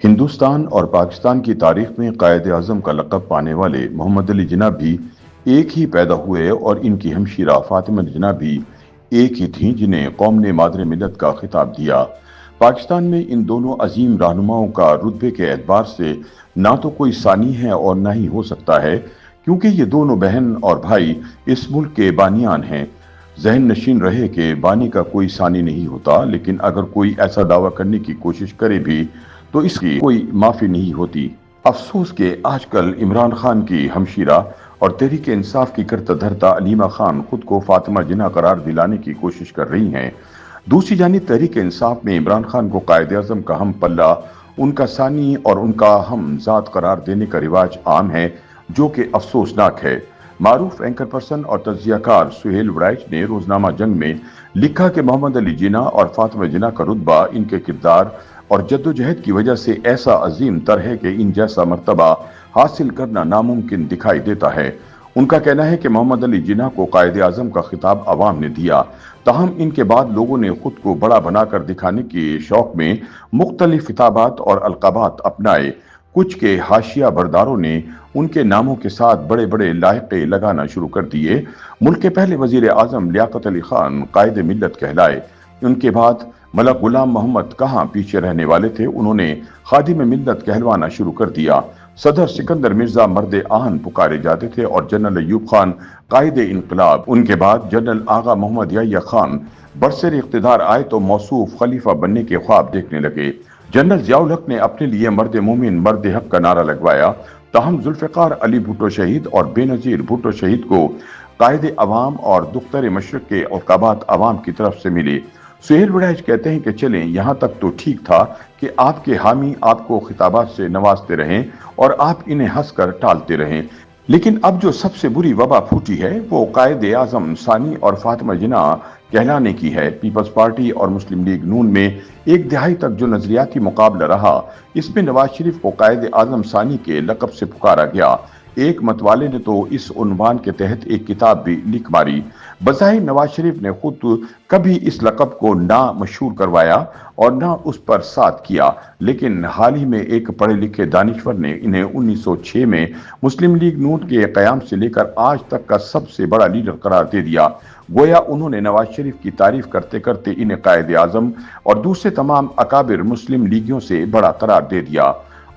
ہندوستان اور پاکستان کی تاریخ میں قائد اعظم کا لقب پانے والے محمد علی جناح بھی ایک ہی پیدا ہوئے اور ان کی ہمشیرہ فاطمہ جناح بھی ایک ہی تھیں جنہیں قوم نے مادر ملت کا خطاب دیا۔ پاکستان میں ان دونوں عظیم رہنماؤں کا رتبے کے اعتبار سے نہ تو کوئی ثانی ہے اور نہ ہی ہو سکتا ہے، کیونکہ یہ دونوں بہن اور بھائی اس ملک کے بانیان ہیں۔ ذہن نشین رہے کہ بانی کا کوئی ثانی نہیں ہوتا، لیکن اگر کوئی ایسا دعویٰ کرنے کی کوشش کرے بھی تو اس کی کوئی معافی نہیں ہوتی۔ افسوس کہ آج کل عمران خان کی ہمشیرہ اور تحریک انصاف کی کرتا دھرتا علیمہ خان خود کو فاطمہ جناح قرار دلانے کی کوشش کر رہی ہیں۔ دوسری جانب تحریک انصاف میں عمران خان کو قائد اعظم کا ہم پلہ، ان کا ثانی اور ان کا ہم ذات قرار دینے کا رواج عام ہے، جو کہ افسوسناک ہے۔ معروف اینکر پرسن اور تجزیہ کار سہیل وڑائچ نے روزنامہ جنگ میں لکھا کہ محمد علی جناح اور فاطمہ جناح کا رتبہ ان کے کردار اور جدوجہد کی وجہ سے ایسا عظیم تر ہے کہ ان جیسا مرتبہ حاصل کرنا ناممکن دکھائی دیتا ہے۔ ان کا کہنا ہے کہ محمد علی جناح کو قائد اعظم کا خطاب عوام نے دیا، تاہم ان کے بعد لوگوں نے خود کو بڑا بنا کر دکھانے کے شوق میں مختلف خطابات اور القابات اپنائے۔ کچھ کے حاشیہ برداروں نے ان کے ناموں کے ساتھ بڑے بڑے لاحقے لگانا شروع کر دیے۔ ملک کے پہلے وزیر اعظم لیاقت علی خان قائد ملت کہلائے۔ ان کے بعد ملک غلام محمد کہاں پیچھے رہنے والے تھے، انہوں نے خادم ملت کہلوانا شروع کر دیا۔ صدر سکندر مرزا مرد آہن پکارے جاتے تھے اور جنرل ایوب خان قائد انقلاب۔ ان کے بعد جنرل آغا محمد یحییٰ خان برسر اقتدار آئے تو موصوف خلیفہ بننے کے خواب دیکھنے لگے۔ جنرل ضیاء الحق نے اپنے لیے مرد مومن مرد حق کا نعرہ لگوایا، تاہم ذوالفقار علی بھٹو شہید اور بے نظیر بھٹو شہید کو قائد عوام اور دختر مشرق کے القابات عوام کی طرف سے ملے۔ سہیل وڑائچ کہتے ہیں کہ چلیں یہاں تک تو ٹھیک تھا کہ آپ کے حامی آپ کو خطابات سے نوازتے رہیں اور آپ انہیں ہنس کر ٹالتے رہیں، لیکن اب جو سب سے بری وبا پھوٹی ہے وہ قائد اعظم ثانی اور فاطمہ جناح کہلانے کی ہے۔ پیپلز پارٹی اور مسلم لیگ نون میں ایک دہائی تک جو نظریاتی مقابلہ رہا، اس میں نواز شریف کو قائد اعظم ثانی کے لقب سے پکارا گیا۔ ایک متوالے نے تو اس عنوان کے تحت ایک کتاب بھی لکھ ماری۔ بظاہر نواز شریف نے خود کبھی اس لقب کو نہ مشہور کروایا اور نہ اس پر ساتھ کیا، لیکن حال ہی میں ایک پڑھے لکھے دانشور نے انہیں 1906 میں مسلم لیگ نون کے قیام سے لے کر آج تک کا سب سے بڑا لیڈر قرار دے دیا۔ گویا انہوں نے نواز شریف کی تعریف کرتے کرتے انہیں قائد اعظم اور دوسرے تمام اکابر مسلم لیگیوں سے بڑا قرار دے دیا۔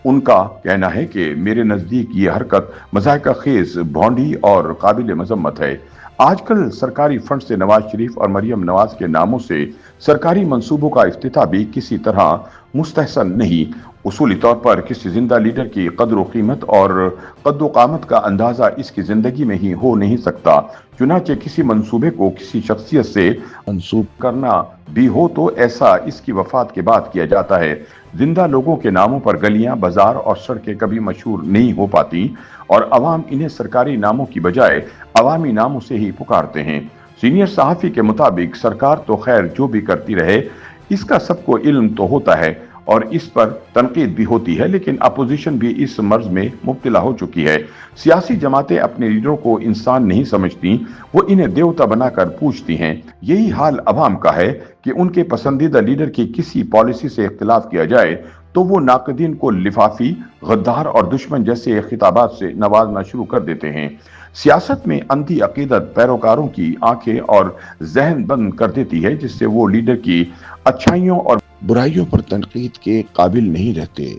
ان کا کہنا ہے کہ میرے نزدیک یہ حرکت مضحکہ خیز، بھونڈی اور قابل مذمت ہے۔ آج کل سرکاری فنڈ سے نواز شریف اور مریم نواز کے ناموں سے سرکاری منصوبوں کا افتتاح بھی کسی طرح مستحسن نہیں۔ اصولی طور پر کسی زندہ لیڈر کی قدر و قیمت اور قد و قامت کا اندازہ اس کی زندگی میں ہی ہو نہیں سکتا، چنانچہ کسی منصوبے کو کسی شخصیت سے منسوب کرنا بھی ہو تو ایسا اس کی وفات کے بعد کیا جاتا ہے۔ زندہ لوگوں کے ناموں پر گلیاں، بازار اور سڑکیں کبھی مشہور نہیں ہو پاتی اور عوام انہیں سرکاری ناموں کی بجائے عوامی ناموں سے ہی پکارتے ہیں۔ سینئر صحافی کے مطابق سرکار تو خیر جو بھی کرتی رہے، اس کا سب کو علم تو ہوتا ہے اور اس پر تنقید بھی ہوتی ہے، لیکن اپوزیشن بھی اس مرض میں مبتلا ہو چکی ہے۔ سیاسی جماعتیں اپنے لیڈروں کو انسان نہیں سمجھتی، وہ انہیں دیوتا بنا کر پوجتی ہیں۔ یہی حال عوام کا ہے کہ ان کے پسندیدہ لیڈر کی کسی پالیسی سے اختلاف کیا جائے تو وہ ناقدین کو لفافی، غدار اور دشمن جیسے خطابات سے نوازنا شروع کر دیتے ہیں۔ سیاست میں اندھی عقیدت پیروکاروں کی آنکھیں اور ذہن بند کر دیتی ہے، جس سے وہ لیڈر کی اچھائیوں اور برائیوں پر تنقید کے قابل نہیں رہتے۔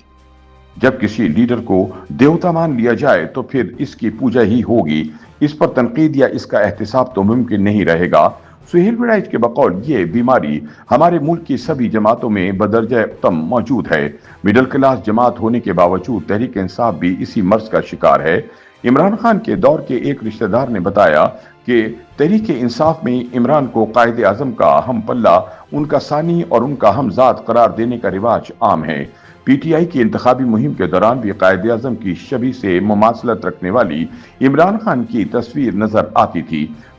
جب کسی لیڈر کو دیوتا مان لیا جائے تو پھر اس کی پوجا ہی ہوگی، اس پر تنقید یا اس کا احتساب تو ممکن نہیں رہے گا۔ سہیل وڑائچ کے بقول یہ بیماری ہمارے ملک کی سبھی جماعتوں میں بدرجہ ختم موجود ہے۔ مڈل کلاس جماعت ہونے کے باوجود تحریک انصاف بھی اسی مرض کا شکار ہے۔ عمران خان کے دور کے ایک رشتہ دار نے بتایا کہ تحریک انصاف میں عمران کو قائد اعظم کا ہم پلہ، ان کا ثانی اور ان کا ہم ذات قرار دینے کا رواج عام ہے۔ پی ٹی آئی کی انتخابی مہم کے دوران بھی قائد اعظم کی شبیہ سے مماثلت رکھنے والی عمران خان کی تصویر نظر آتی تھی۔